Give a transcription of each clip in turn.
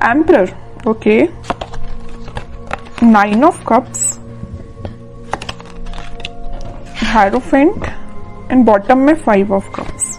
Emperor, okay, 9 of cups, hierophant and bottom में 5 of cups.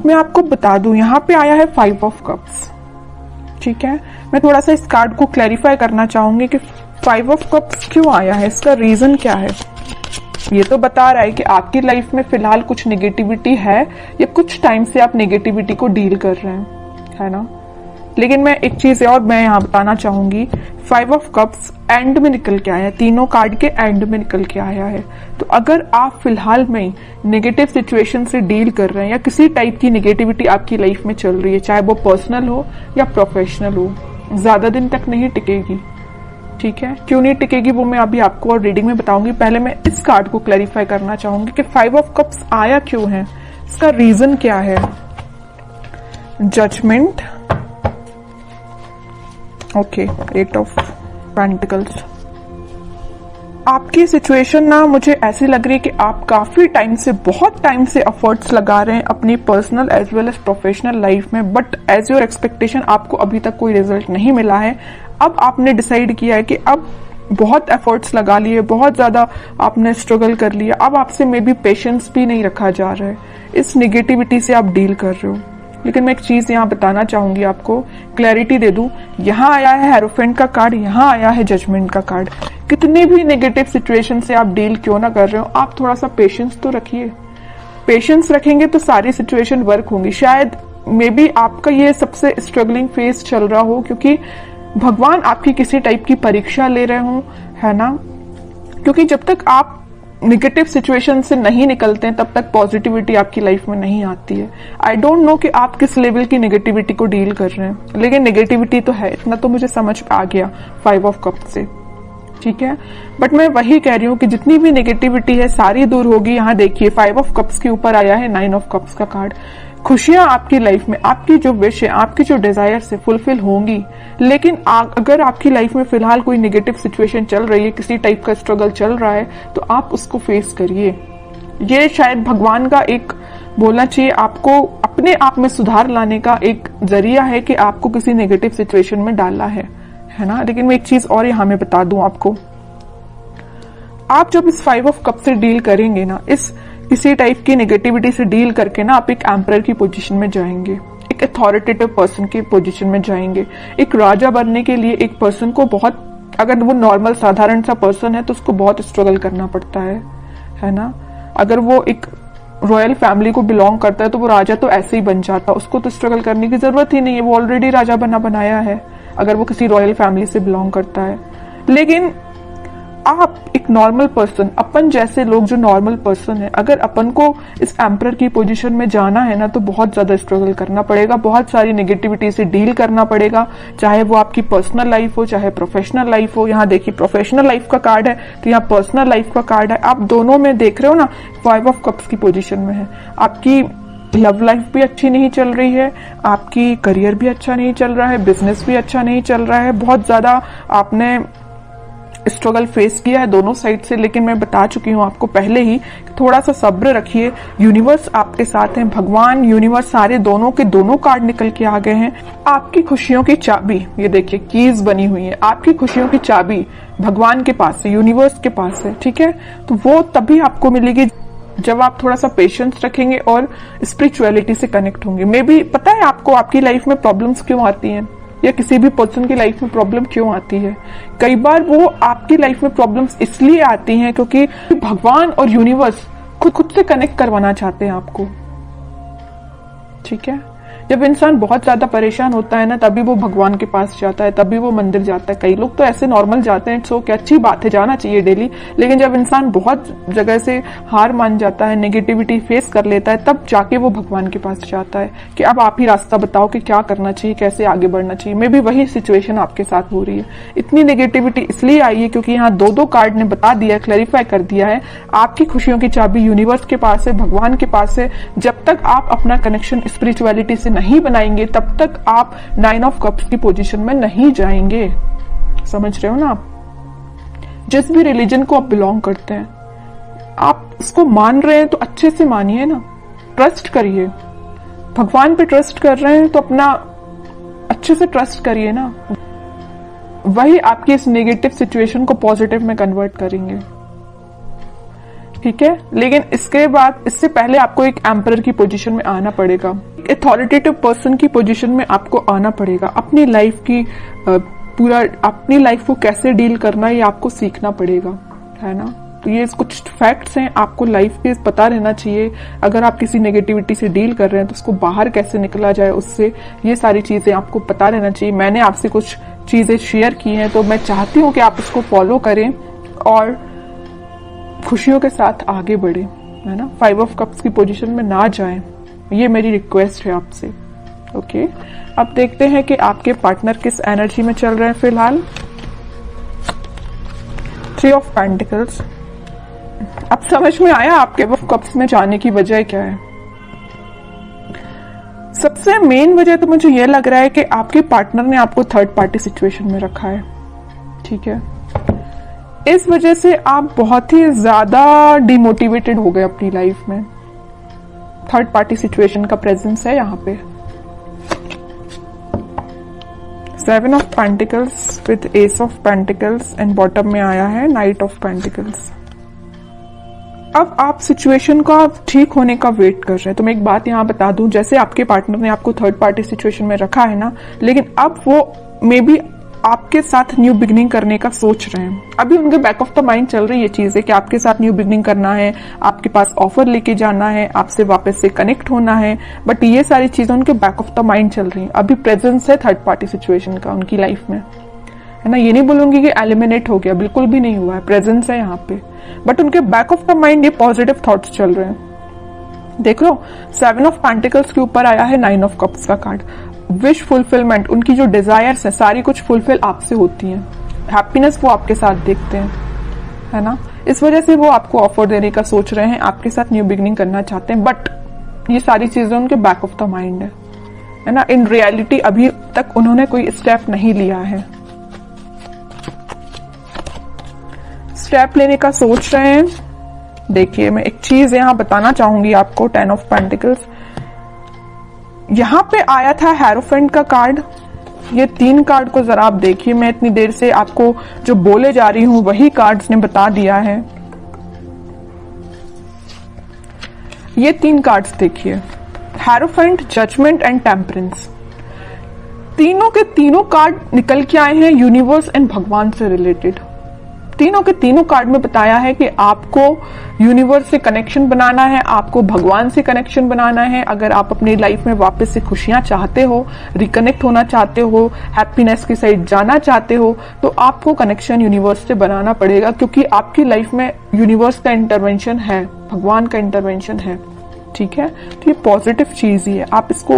मैं आपको बता दूं यहां पे आया है 5 ऑफ कप्स, ठीक है। मैं थोड़ा सा इस कार्ड को क्लैरिफाई करना चाहूंगी कि 5 ऑफ कप्स क्यों आया है, इसका रीजन क्या है। ये तो बता रहा है कि आपकी लाइफ में फिलहाल कुछ नेगेटिविटी है या कुछ टाइम से आप नेगेटिविटी को डील कर रहे हैं, है ना। लेकिन मैं एक चीज और मैं यहां बताना चाहूंगी, 5 ऑफ कप्स एंड में निकल के आया है, तीनों कार्ड के एंड में निकल के आया है। तो अगर आप फिलहाल में नेगेटिव सिचुएशन से डील कर रहे हैं या किसी टाइप की नेगेटिविटी आपकी लाइफ में चल रही है, चाहे वो पर्सनल हो या प्रोफेशनल हो, ज्यादा दिन तक नहीं टिकेगी, ठीक है। क्यों नहीं टिकेगी वो मैं अभी आपको और रीडिंग में बताऊंगी। पहले मैं इस कार्ड को क्लैरिफाई करना चाहूंगी कि 5 ऑफ कप्स आया क्यों है, इसका रीजन क्या है। Judgement, okay, 8 of pentacles. आपकी सिचुएशन ना मुझे ऐसी लग रही है कि आप काफी टाइम से, बहुत टाइम से एफर्ट्स लगा रहे हैं अपनी personal as well as professional life में, बट एज योर एक्सपेक्टेशन आपको अभी तक कोई रिजल्ट नहीं मिला है। अब आपने डिसाइड किया है कि अब बहुत एफर्ट्स लगा लिए, बहुत ज्यादा आपने स्ट्रगल कर लिया, अब आपसे मे बी पेशेंस भी नहीं रखा जा रहा है, इस निगेटिविटी से आप डील कर रहे हो। लेकिन मैं एक चीज यहाँ बताना चाहूंगी, आपको क्लैरिटी दे दूं। यहाँ आया है हेरोफेंट का कार्ड, यहाँ आया है जजमेंट का कार्ड। कितनी भी नेगेटिव सिचुएशन से आप डील क्यों ना कर रहे हो, आप थोड़ा सा पेशेंस तो रखिए। पेशेंस रखेंगे तो सारी सिचुएशन वर्क होंगी। शायद मे बी आपका ये सबसे स्ट्रगलिंग फेज चल रहा हो, क्योंकि भगवान आपकी किसी टाइप की परीक्षा ले रहे हो, है ना। क्योंकि जब तक आप निगेटिव सिचुएशन से नहीं निकलते हैं तब तक पॉजिटिविटी आपकी लाइफ में नहीं आती है। आई डोंट नो कि आप किस लेवल की नेगेटिविटी को डील कर रहे हैं, लेकिन नेगेटिविटी तो है, इतना तो मुझे समझ आ गया 5 ऑफ कप से, ठीक है। बट मैं वही कह रही हूँ कि जितनी भी नेगेटिविटी है सारी दूर होगी। यहाँ देखिए 5 ऑफ कप्स के ऊपर आया है 9 ऑफ कप्स का कार्ड। खुशियां आपकी लाइफ में, आपकी जो विश है, आपकी जो डिजायर से फुलफिल होंगी। लेकिन अगर आपकी लाइफ में फिलहाल कोई नेगेटिव सिचुएशन चल रही है, किसी टाइप का स्ट्रगल चल रहा है, तो आप उसको फेस करिए। ये शायद भगवान का एक बोलना चाहिए आपको अपने आप में सुधार लाने का एक जरिया है कि आपको किसी नेगेटिव सिचुएशन में डाला है ना। लेकिन मैं एक चीज और यहां में बता दूं आपको, आप जब इस 5 ऑफ कप से डील करेंगे ना, इस किसी टाइप की नेगेटिविटी से डील करके ना, आप एक एम्परर की पोजीशन में जाएंगे, एक अथॉरिटेटिव पर्सन की पोजीशन में जाएंगे। एक राजा बनने के लिए एक पर्सन को बहुत, अगर वो नॉर्मल साधारण सा पर्सन है तो उसको बहुत स्ट्रगल करना पड़ता है ना। अगर वो एक रॉयल फैमिली को बिलोंग करता है तो वो राजा तो ऐसे ही बन जाता, उसको तो स्ट्रगल करने की जरूरत ही नहीं है, वो ऑलरेडी राजा बनाया है अगर वो किसी रॉयल फैमिली से बिलोंग करता है। लेकिन आप एक नॉर्मल पर्सन, अपन जैसे लोग जो नॉर्मल पर्सन है, अगर अपन को इस एम्परर की पोजीशन में जाना है ना, तो बहुत ज्यादा स्ट्रगल करना पड़ेगा, बहुत सारी नेगेटिविटी से डील करना पड़ेगा, चाहे वो आपकी पर्सनल लाइफ हो चाहे प्रोफेशनल लाइफ हो। यहाँ देखिए प्रोफेशनल लाइफ का कार्ड है तो यहाँ पर्सनल लाइफ का कार्ड है। आप दोनों में देख रहे हो ना, 5 ऑफ कप्स की पोजीशन में है। आपकी लव लाइफ भी अच्छी नहीं चल रही है, आपकी करियर भी अच्छा नहीं चल रहा है, बिजनेस भी अच्छा नहीं चल रहा है, बहुत ज्यादा आपने स्ट्रगल फेस किया है दोनों साइड से। लेकिन मैं बता चुकी हूं आपको पहले ही, थोड़ा सा सब्र रखिए, यूनिवर्स आपके साथ है, भगवान यूनिवर्स सारे दोनों के दोनों कार्ड निकल के आ गए हैं। आपकी खुशियों की चाबी, ये देखिए कीज बनी हुई है, आपकी खुशियों की चाबी भगवान के पास है, यूनिवर्स के पास है, ठीक है। तो वो तभी आपको मिलेगी जब आप थोड़ा सा पेशेंस रखेंगे और स्पिरिचुअलिटी से कनेक्ट होंगे। मे बी पता है आपको आपकी लाइफ में प्रॉब्लम्स क्यों आती हैं, या किसी भी पर्सन की लाइफ में प्रॉब्लम क्यों आती है। कई बार वो आपकी लाइफ में प्रॉब्लम्स इसलिए आती हैं क्योंकि भगवान और यूनिवर्स खुद से कनेक्ट करवाना चाहते हैं आपको, ठीक है। जब इंसान बहुत ज्यादा परेशान होता है ना, तभी वो भगवान के पास जाता है, तभी वो मंदिर जाता है। कई लोग तो ऐसे नॉर्मल जाते हैं, सो क्या अच्छी बात है, जाना चाहिए डेली। लेकिन जब इंसान बहुत जगह से हार मान जाता है, नेगेटिविटी फेस कर लेता है, तब जाके वो भगवान के पास जाता है कि अब आप ही रास्ता बताओ कि क्या करना चाहिए, कैसे आगे बढ़ना चाहिए। मे बी वही सिचुएशन आपके साथ हो रही है। इतनी नेगेटिविटी इसलिए आई है क्योंकि यहाँ दो कार्ड ने बता दिया, क्लैरिफाई कर दिया है, आपकी खुशियों की चाबी यूनिवर्स के पास है, भगवान के पास है। जब तक आप अपना कनेक्शन स्पिरिचुअलिटी से नहीं बनाएंगे तब तक आप 9 ऑफ कप्स की पोजीशन में नहीं जाएंगे। समझ रहे हो ना आप? जिस भी रिलीजन को आप बिलोंग करते हैं, आप उसको मान रहे हैं तो अच्छे से मानिए ना, ट्रस्ट करिए। भगवान पे ट्रस्ट कर रहे हैं तो अपना अच्छे से ट्रस्ट करिए ना, वही आपकी इस नेगेटिव सिचुएशन को पॉजिटिव में कन्वर्ट करेंगे। ठीक है, लेकिन इसके बाद, इससे पहले आपको एक एम्परर की पोजीशन में आना पड़ेगा, अथॉरिटेटिव पर्सन की पोजीशन में आपको आना पड़ेगा। अपनी लाइफ की पूरा अपनी लाइफ को कैसे डील करना है ये आपको सीखना पड़ेगा, है ना। तो ये कुछ फैक्ट्स हैं, आपको लाइफ के पता रहना चाहिए। अगर आप किसी नेगेटिविटी से डील कर रहे हैं तो उसको बाहर कैसे निकला जाए उससे, ये सारी चीजें आपको पता रहना चाहिए। मैंने आपसे कुछ चीजें शेयर की हैं तो मैं चाहती हूँ कि आप उसको फॉलो करें और खुशियों के साथ आगे बढ़े, है ना। 5 ऑफ कप्स की पोजीशन में ना जाएं, ये मेरी रिक्वेस्ट है आपसे। ओके, अब देखते हैं कि आपके पार्टनर किस एनर्जी में चल रहे हैं फिलहाल। 3 ऑफ पेंटिकल्स। अब समझ में आया आपके कप्स में जाने की वजह क्या है। सबसे मेन वजह तो मुझे यह लग रहा है कि आपके पार्टनर ने आपको थर्ड पार्टी सिचुएशन में रखा है। ठीक है, इस वजह से आप बहुत ही ज्यादा डिमोटिवेटेड हो गए अपनी लाइफ में। थर्ड पार्टी सिचुएशन का प्रेजेंस है यहाँ पे। 7 of pentacles with S of pentacles and bottom में आया है नाइट ऑफ पेंटिकल्स। अब आप सिचुएशन का ठीक होने का वेट कर रहे हैं। तो मैं एक बात यहाँ बता दूं, जैसे आपके पार्टनर ने आपको थर्ड पार्टी सिचुएशन में रखा है ना, लेकिन अब वो मे बी आपके साथ न्यू बिगनिंग करने का सोच रहे हैं। अभी उनके बैक ऑफ द माइंड चल रही है चीज है कि आपके साथ न्यू बिगनिंग करना है, आपके पास ऑफर लेके जाना है, आपसे वापस से कनेक्ट होना है, बट ये सारी चीजें उनके बैक ऑफ द माइंड चल रही है। अभी प्रेजेंस है थर्ड पार्टी सिचुएशन का उनकी लाइफ में, है ना। ये नहीं बोलूंगी कि एलिमिनेट हो गया, बिल्कुल भी नहीं हुआ है, प्रेजेंस है यहाँ पे, बट उनके बैक ऑफ द माइंड ये पॉजिटिव थॉट्स चल रहे हैं। देख लो, 7 ऑफ पेंटिकल्स के ऊपर आया है 9 ऑफ कप्स का कार्ड। विश फुलफिलमेंट, उनकी जो डिजायर्स है सारी कुछ फुलफिल आपसे होती हैं। हैप्पीनेस वो आपके साथ देखते हैं, है ना। इस वजह से वो आपको ऑफर देने का सोच रहे हैं, आपके साथ न्यू बिगनिंग करना चाहते हैं, बट ये सारी चीजें उनके बैक ऑफ द माइंड है ना। इन रियलिटी अभी तक उन्होंने कोई स्टेप नहीं लिया है, स्टेप लेने का सोच रहे हैं। देखिए, मैं एक चीज यहां बताना चाहूंगी आपको। 10 ऑफ पेंटिकल्स यहां पे आया था, हेरोफेंट का कार्ड। ये 3 कार्ड को जरा आप देखिए, मैं इतनी देर से आपको जो बोले जा रही हूं वही कार्ड्स ने बता दिया है। ये 3 कार्ड्स देखिए, हेरोफेंट, जजमेंट एंड टेम्परेंस। तीनों के तीनों कार्ड निकल के आए हैं यूनिवर्स एंड भगवान से रिलेटेड। तीनों के तीनों कार्ड में बताया है कि आपको यूनिवर्स से कनेक्शन बनाना है, आपको भगवान से कनेक्शन बनाना है। अगर आप अपनी लाइफ में वापस से खुशियां चाहते हो, रिकनेक्ट होना चाहते हो, हैप्पीनेस की साइड जाना चाहते हो, तो आपको कनेक्शन यूनिवर्स से बनाना पड़ेगा, क्योंकि आपकी लाइफ में यूनिवर्स का इंटरवेंशन है, भगवान का इंटरवेंशन है। ठीक है, तो ये पॉजिटिव चीज ही है। आप इसको,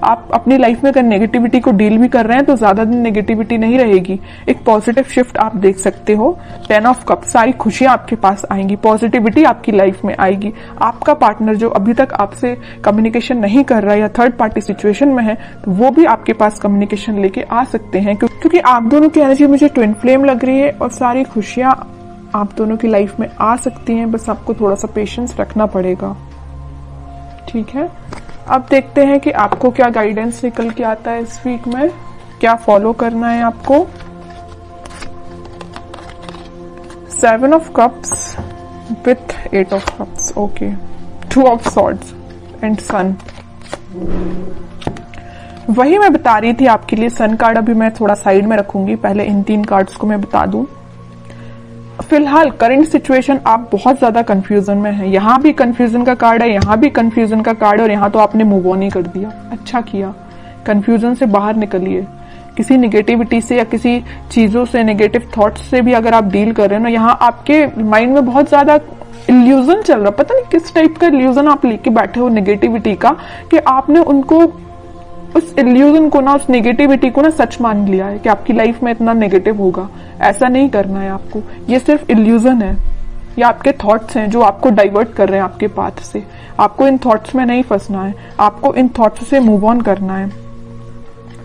आप अपनी लाइफ में अगर नेगेटिविटी को डील भी कर रहे हैं तो ज्यादा दिन नेगेटिविटी नहीं रहेगी, एक पॉजिटिव शिफ्ट आप देख सकते हो। 10 ऑफ कप, सारी खुशियां आपके पास आएंगी, पॉजिटिविटी आपकी लाइफ में आएगी। आपका पार्टनर जो अभी तक आपसे कम्युनिकेशन नहीं कर रहा है या थर्ड पार्टी सिचुएशन में है, तो वो भी आपके पास कम्युनिकेशन लेके आ सकते हैं, क्योंकि आप दोनों की एनर्जी मुझे ट्विन फ्लेम लग रही है और सारी खुशियां आप दोनों की लाइफ में आ सकती हैं। बस आपको थोड़ा सा पेशेंस रखना पड़ेगा। ठीक है, अब देखते हैं कि आपको क्या गाइडेंस निकल के आता है इस वीक में, क्या फॉलो करना है आपको। 7 of cups with 8 of cups, okay. 2 of swords and sun. वही मैं बता रही थी आपके लिए। सन कार्ड अभी मैं थोड़ा साइड में रखूंगी, पहले इन 3 कार्ड्स को मैं बता दूं। फिलहाल करंट सिचुएशन आप बहुत ज्यादा कंफ्यूजन में हैं। यहां भी कंफ्यूजन का कार्ड है, यहां भी कंफ्यूजन का कार्ड है, और यहां तो आपने मूव ऑन ही कर दिया। अच्छा किया, कंफ्यूजन से बाहर निकलिए। किसी नेगेटिविटी से या किसी चीजों से, नेगेटिव थॉट्स से भी अगर आप डील कर रहे हो ना, यहाँ आपके माइंड में बहुत ज्यादा इल्यूजन चल रहा, पता नहीं किस टाइप का इल्यूजन आप लेके बैठे हो नेगेटिविटी का, कि आपने उनको, उस इल्यूजन को ना, उस नेगेटिविटी को ना सच मान लिया है कि आपकी लाइफ में इतना नेगेटिव होगा। ऐसा नहीं करना है आपको, ये सिर्फ इल्यूजन है, ये आपके थॉट्स हैं जो आपको डाइवर्ट कर रहे हैं आपके पाथ से। आपको इन थॉट्स में नहीं फंसना है, आपको इन थॉट्स से मूव ऑन करना है।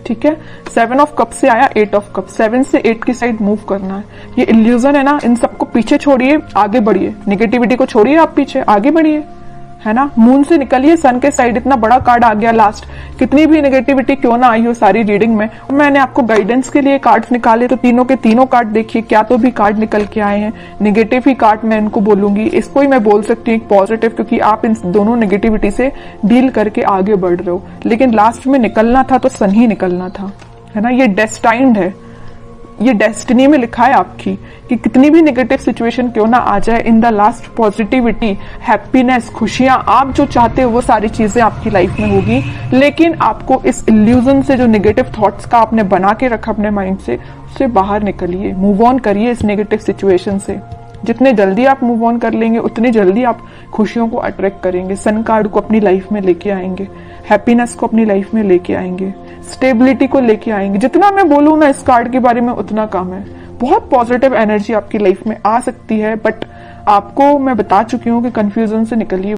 ठीक है, 7 ऑफ कप से आया 8 ऑफ कप, 7 से 8 की साइड मूव करना है। ये इल्यूजन है ना, इन सबको पीछे छोड़िए, आगे बढ़िए। नेगेटिविटी को छोड़िए, आप पीछे आगे बढ़िए, है ना। मून से निकलिए, सन के साइड इतना बड़ा कार्ड आ गया लास्ट, कितनी भी नेगेटिविटी क्यों ना आई हो सारी रीडिंग में। मैंने आपको गाइडेंस के लिए कार्ड्स निकाले तो तीनों के तीनों कार्ड देखिए, क्या तो भी कार्ड निकल के आए हैं। नेगेटिव ही कार्ड मैं इनको बोलूंगी, इसको ही मैं बोल सकती हूँ पॉजिटिव, क्योंकि आप इन दोनों नेगेटिविटी से डील करके आगे बढ़ रहे हो। लेकिन लास्ट में निकलना था तो सन ही निकलना था, है ना। ये डेस्टाइन्ड है, ये डेस्टिनी में लिखा है आपकी कि कितनी भी नेगेटिव सिचुएशन क्यों ना आ जाए, in the last positivity, happiness, खुशियां, आप जो चाहते हो वो सारी चीजें आपकी लाइफ में होगी। लेकिन आपको इस इल्यूजन से, जो नेगेटिव थॉट्स का आपने बना के रखा अपने माइंड से, उससे बाहर निकलिए, मूव ऑन करिए इस नेगेटिव सिचुएशन से। जितने जल्दी आप मूव ऑन कर लेंगे उतनी जल्दी आप खुशियों को अट्रैक्ट करेंगे, सन कार्ड को अपनी लाइफ में लेके आएंगे, हैप्पीनेस को अपनी लाइफ में लेके आएंगे, स्टेबिलिटी को लेके आएंगे। जितना मैं बोलूं ना इस कार्ड के बारे में उतना कम है। बहुत पॉजिटिव एनर्जी आपकी लाइफ में आ सकती है, बट आपको मैं बता चुकी हूँ कि कंफ्यूजन से निकलिए।